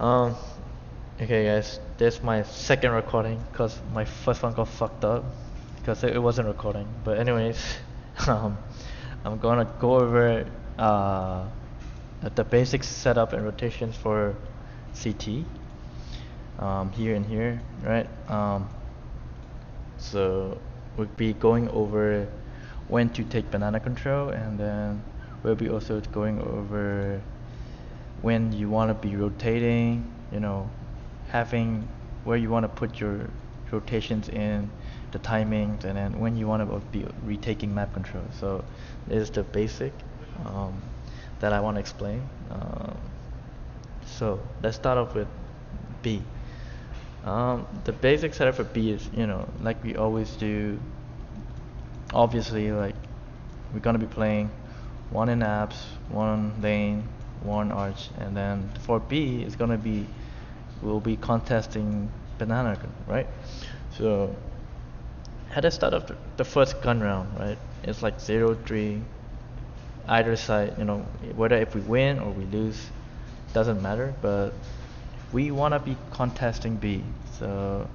Um, okay, guys, this is my second recording because my first one got fucked up because it wasn't recording. But anyways, um, I'm gonna go over uh, the basic setup and rotations for CT here and here, right? So we'll be going over when to take banana control, and then we'll be also going over when you want to be rotating, having where you want to put your rotations in, the timings, and then when you want to be retaking map control. So this is the basic um, that I want to explain. So let's start off with B. The basic setup for B is, like we always do. Obviously, like we're gonna be playing one in apps, one lane, one arch, and then for B, it's gonna be we'll be contesting banana, right? So at the start of the first gun round, right? It's like 0-3, either side, whether if we win or we lose, doesn't matter. But we wanna be contesting B, so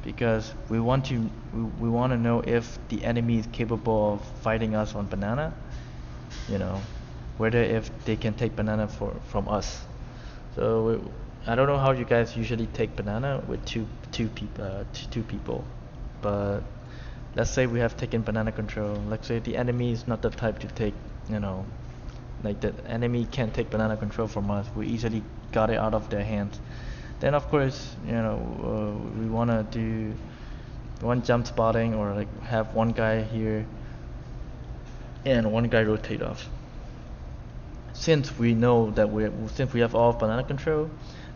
because we want to know if the enemy is capable of fighting us on banana, you know, whether if they can take banana from us. So I don't know how you guys usually take banana with two people, but let's say we have taken banana control. Let's say the enemy is not the type to take, like the enemy can't take banana control from us. We easily got it out of their hands. Then of course, we wanna do one jump spotting or like have one guy here and one guy rotate off. Since we know that since we have all banana control,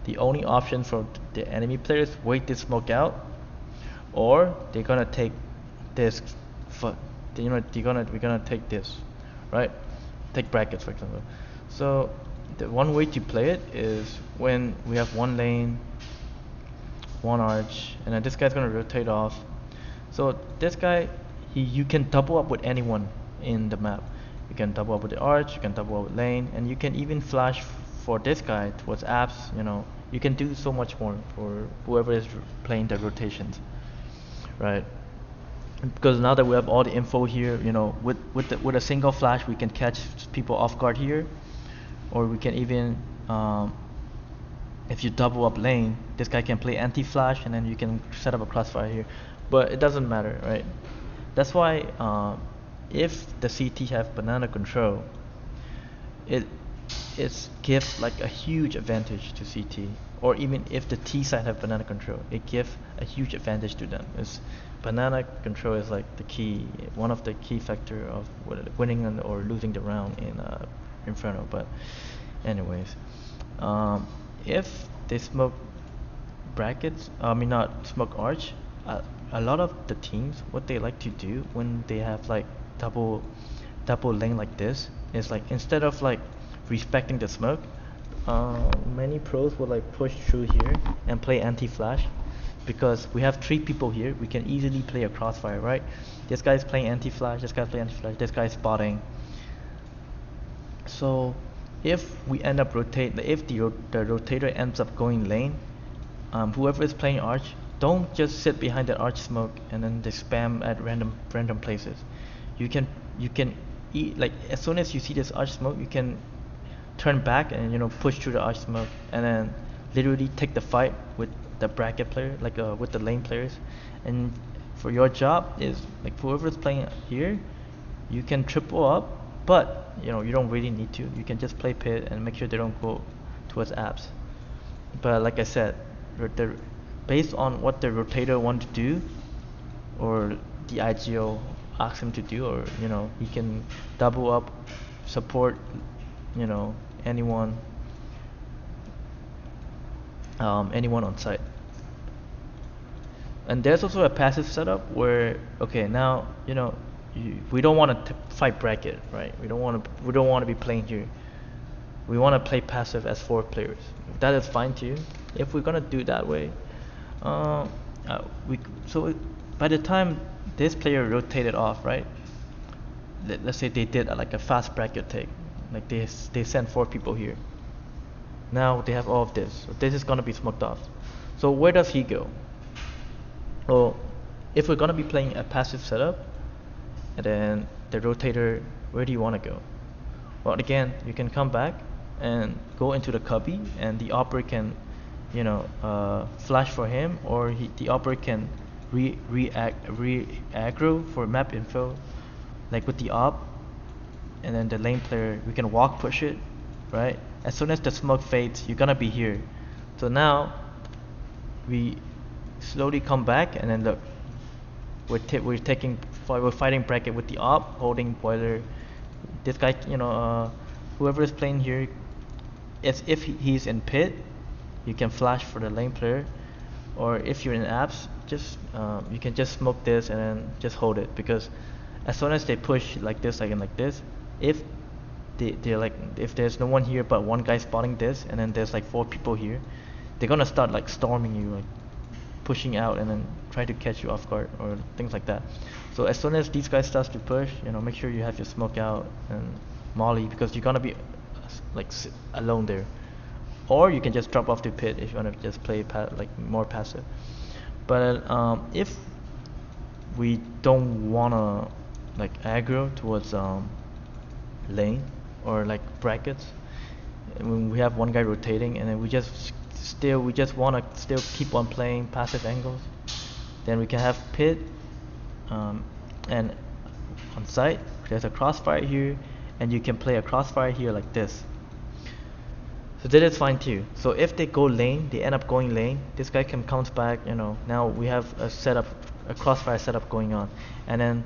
the only option for the enemy players wait this smoke out, or they're gonna take this. We're gonna take this, right? Take brackets for example. So the one way to play it is when we have one lane, one arch, and then this guy's gonna rotate off. So this guy, you can double up with anyone in the map. You can double up with the arch, you can double up with lane, and you can even flash for this guy towards apps. You can do so much more for whoever is playing the rotations, right? Because now that we have all the info here, with a single flash we can catch people off guard here, or we can even if you double up lane, this guy can play anti-flash, and then you can set up a crossfire here. But it doesn't matter, right? That's why if the CT have banana control, it gives like a huge advantage to CT. Or even if the T side have banana control, it gives a huge advantage to them. Banana control is like the key, one of the key factor of winning or losing the round in Inferno. But anyways, if they smoke brackets, I mean not smoke arch, a lot of the teams, what they like to do when they have like double lane like this is like instead of like respecting the smoke, many pros will like push through here and play anti-flash, because we have three people here, we can easily play a crossfire, right? This guy's playing anti-flash, this guy's playing anti-flash, this guy's spotting. So if we end up if the rotator ends up going lane, whoever is playing arch, don't just sit behind that arch smoke and then they spam at random places. You can eat, like as soon as you see this arch smoke, you can turn back and push through the arch smoke, and then literally take the fight with the bracket player, like with the lane players. And for your job is like whoever's playing here, you can triple up, but you don't really need to. You can just play pit and make sure they don't go towards apps. But like I said, based on what the rotator want to do, or the IGO asks him to do, or he can double up, support anyone on site. And there's also a passive setup where, okay, now we don't want to fight bracket, right? We don't want to be playing here. We want to play passive as 4 players. That is fine too. If we're gonna do that way, by the time this player rotated off, right? Let's say they did like a fast bracket take, like they sent 4 people here. Now they have all of this. So this is gonna be smoked off. So where does he go? Well, if we're gonna be playing a passive setup, and then the rotator, where do you want to go? Well, again, you can come back and go into the cubby, and the operator can, flash for him, or the operator can re-aggro for map info, like with the op, and then the lane player, we can walk push it, right? As soon as the smoke fades, you're gonna be here. So now we slowly come back, and then look, we're fighting bracket with the op, holding boiler. This guy, whoever is playing here, as if he's in pit, you can flash for the lane player, or if you're in apps, just you can just smoke this and then just hold it, because as soon as they push like this, if they're like, if there's no one here but one guy spotting this, and then there's like 4 people here, they're gonna start like storming you, like pushing out and then try to catch you off guard or things like that. So as soon as these guys starts to push, make sure you have your smoke out and molly, because you're gonna be like alone there. Or you can just drop off the pit if you want to just play like more passive. But if we don't wanna like aggro towards lane or like brackets, when we have one guy rotating, and then we just wanna still keep on playing passive angles, then we can have pit, and on site there's a crossfire here, and you can play a crossfire here like this. So that is fine too. So if they go lane, they end up going lane, this guy can bounce back, now we have a crossfire setup going on, and then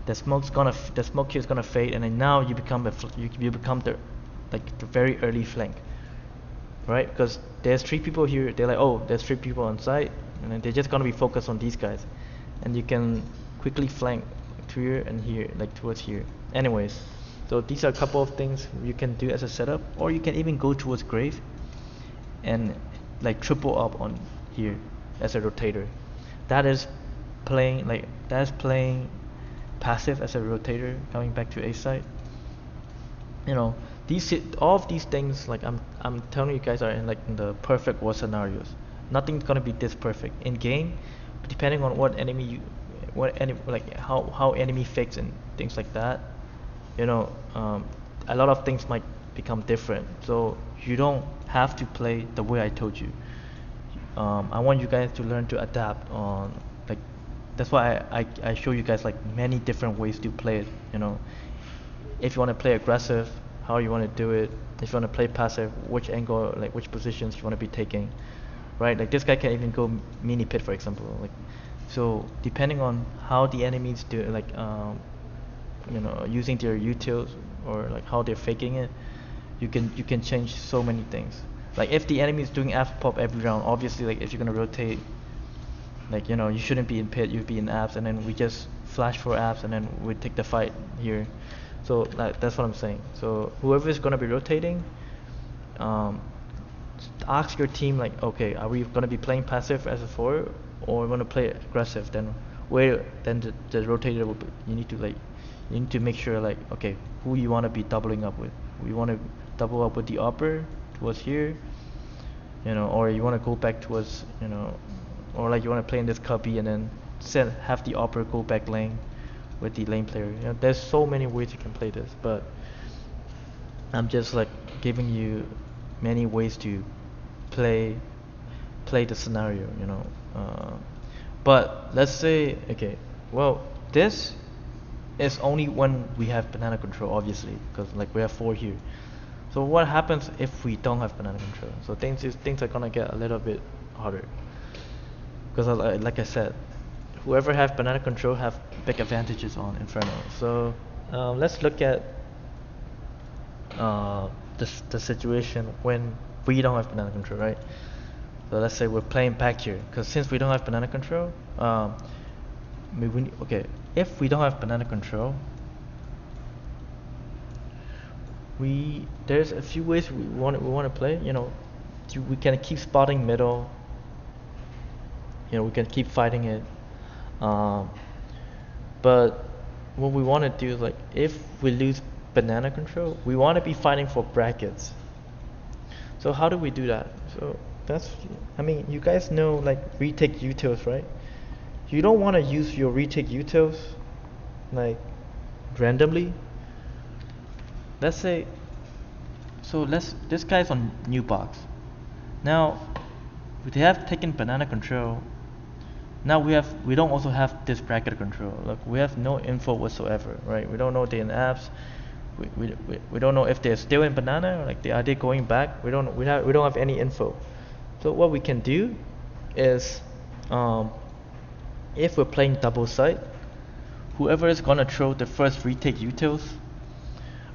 the smoke here is gonna fade, and then now you become the very early flank, right? Because there's 3 people here, they're like, oh, there's 3 people on site, and then they're just gonna be focused on these guys, and you can quickly flank to here and here, like towards here. Anyways, so these are a couple of things you can do as a setup, or you can even go towards grave and like triple up on here as a rotator. That is playing passive as a rotator, coming back to A side. All of these things, like I'm telling you guys, are in the perfect world scenarios. Nothing's gonna be this perfect in game, depending on how enemy fakes and things like that. A lot of things might become different, so you don't have to play the way I told you. I want you guys to learn to adapt on, like, that's why I show you guys like many different ways to play it. If you want to play aggressive, how you want to do it. If you want to play passive, which angle, like which positions you want to be taking, right? Like this guy can even go mini pit, for example. Like, so depending on how the enemies do, like using their utils, or like how they're faking it, you can change so many things. Like if the enemy is doing F pop every round, obviously, like if you're gonna rotate, like you shouldn't be in pit, you'd be in apps, and then we just flash for apps, and then we take the fight here. So that's what I'm saying. So whoever is gonna be rotating, ask your team, like, okay, are we gonna be playing passive as a forward, or we're gonna play aggressive? Then the rotator will be, you need to make sure, like, okay, who you want to be doubling up with. You want to double up with the upper towards here, or you want to go back towards, or like you want to play in this cubby and then have the upper go back lane with the lane player. There's so many ways you can play this, but I'm just like giving you many ways to play the scenario, but let's say, okay, well, this is only when we have banana control, obviously, because like we have 4 here. So what happens if we don't have banana control? So things are gonna get a little bit harder, because like I said, whoever have banana control have big advantages on Inferno. So let's look at the situation when we don't have banana control, right? So let's say we're playing back here, because since we don't have banana control, okay, if we don't have banana control, there's a few ways we want to play. We can keep spotting middle. We can keep fighting it. But what we want to do is, like, if we lose banana control, we want to be fighting for brackets. So how do we do that? So that's, I mean, you guys know like retake utils, right? You don't want to use your retake utils like randomly. Let's say, so this guy's on new box. Now, they have taken banana control. Now we don't also have this bracket control. Look, we have no info whatsoever, right? We don't know they're in apps. We don't know if they're still in banana, like are they going back? We don't have any info. So what we can do is, if we're playing double side, whoever is gonna throw the first retake utils.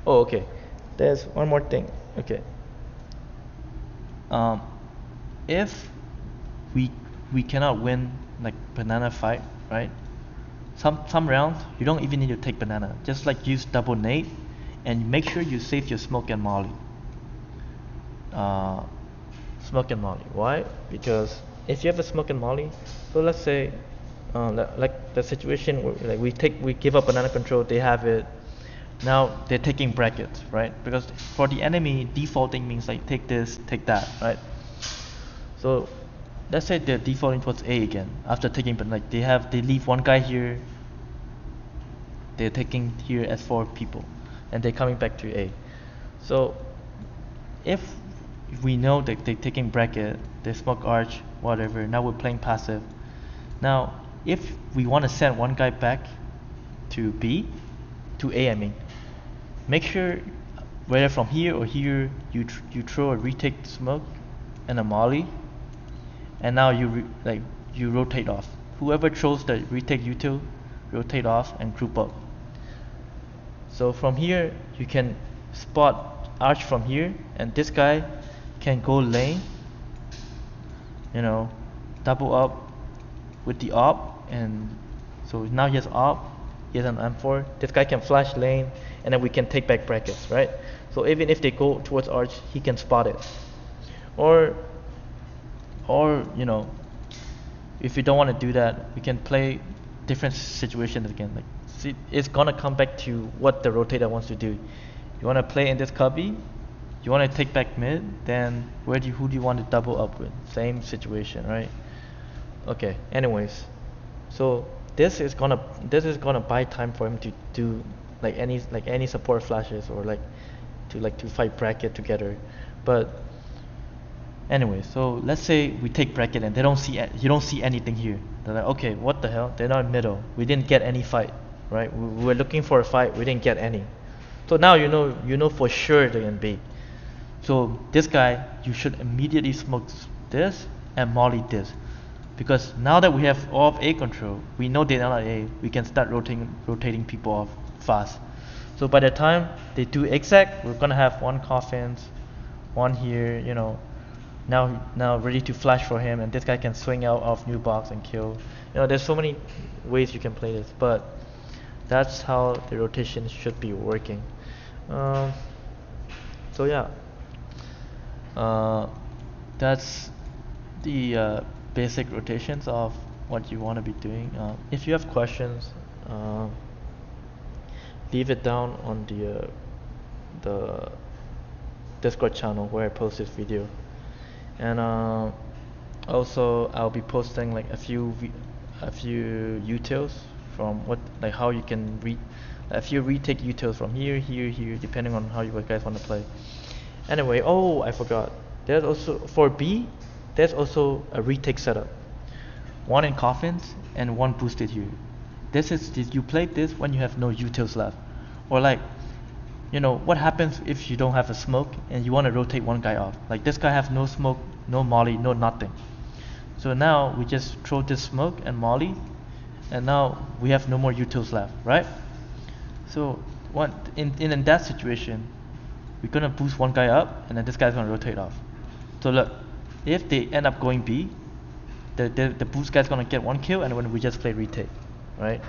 Oh, okay. There's one more thing. Okay. If we cannot win like banana fight, right? Some rounds you don't even need to take banana. Just like use double nade, and make sure you save your smoke and molly. Smoke and molly. Why? Because if you have a smoke and molly, so let's say, like the situation where like we give up banana control, they have it. Now they're taking brackets, right? Because for the enemy, defaulting means like take this, take that, right? So let's say they're defaulting towards A again after taking, but like they leave one guy here. They're taking here as 4 people, and they're coming back to A. So if we know that they're taking bracket, they smoke arch, whatever. Now we're playing passive. Now if we want to send one guy back to B, to A, I mean, make sure whether from here or here you throw a retake smoke and a molly, and now you rotate off. Whoever throws the retake util, rotate off and group up. So from here you can spot arch from here, and this guy can go lane, double up with the op, and so now he has op, he has an M4. This guy can flash lane, and then we can take back brackets, right? So even if they go towards arch, he can spot it. Or if you don't want to do that, we can play different situations again. Like, see, it's gonna come back to what the rotator wants to do. You want to play in this cubby, you want to take back mid, then who do you want to double up with? Same situation, right? Okay. Anyways, so this is gonna buy time for him to do like any support flashes, or to fight bracket together. But anyway, so let's say we take bracket and you don't see anything here. They're like, okay, what the hell? They're not in middle. We didn't get any fight, right? We were looking for a fight. We didn't get any. So now you know for sure they're in B. So this guy, you should immediately smoke this and molly this, because now that we have all of A control, we know they're not A. We can start rotating people off fast. So by the time they do exact, we're gonna have one coffins, one here, now ready to flash for him, and this guy can swing out of new box and kill. There's so many ways you can play this, but that's how the rotation should be working. So yeah, that's the basic rotations of what you want to be doing. If you have questions, leave it down on the Discord channel where I post this video. And also I'll be posting like a few utils from how you can read a few retake utils from here, depending on how you guys want to play. Anyway, oh, I forgot. There's also for B, there's also a retake setup. One in coffins and one boosted here. You play this when you have no utils left, or what happens if you don't have a smoke and you want to rotate one guy off? Like this guy has no smoke, no molly, no nothing. So now we just throw this smoke and molly, and now we have no more utils left, right? So in that situation, we're gonna boost one guy up, and then this guy's gonna rotate off. So look, if they end up going B, the boost guy's gonna get 1 kill, and when we just play retake, right?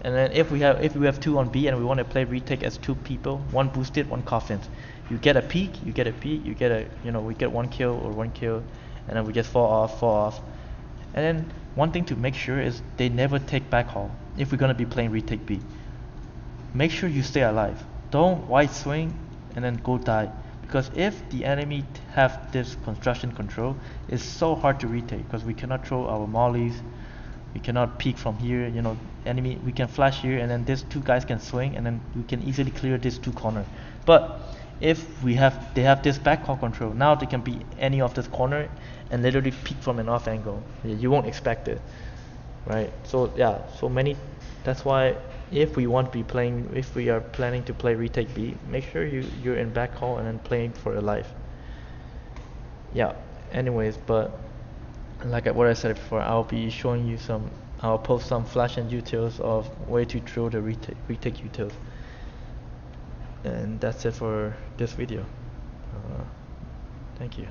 And then if we have 2 on B and we want to play retake as 2 people, 1 boosted, 1 coffins, you get a peek, we get 1 kill or 1 kill, and then we just fall off. And then one thing to make sure is they never take backhaul if we're gonna be playing retake B. Make sure you stay alive. Don't white swing and then go die, because if the enemy have this construction control, it's so hard to retake because we cannot throw our mollies, we cannot peek from here, you know, enemy, we can flash here and then these two guys can swing and then we can easily clear this two corner. But if they have this backhaul control, now they can be any of this corner and literally peek from an off angle. You won't expect it, right? So yeah, that's why if we are planning to play retake B, make sure you're in backhaul and then playing for your life. Yeah, anyways, but like what I said before, I'll post some flash and utils of way to throw the retake utils. And that's it for this video. Thank you.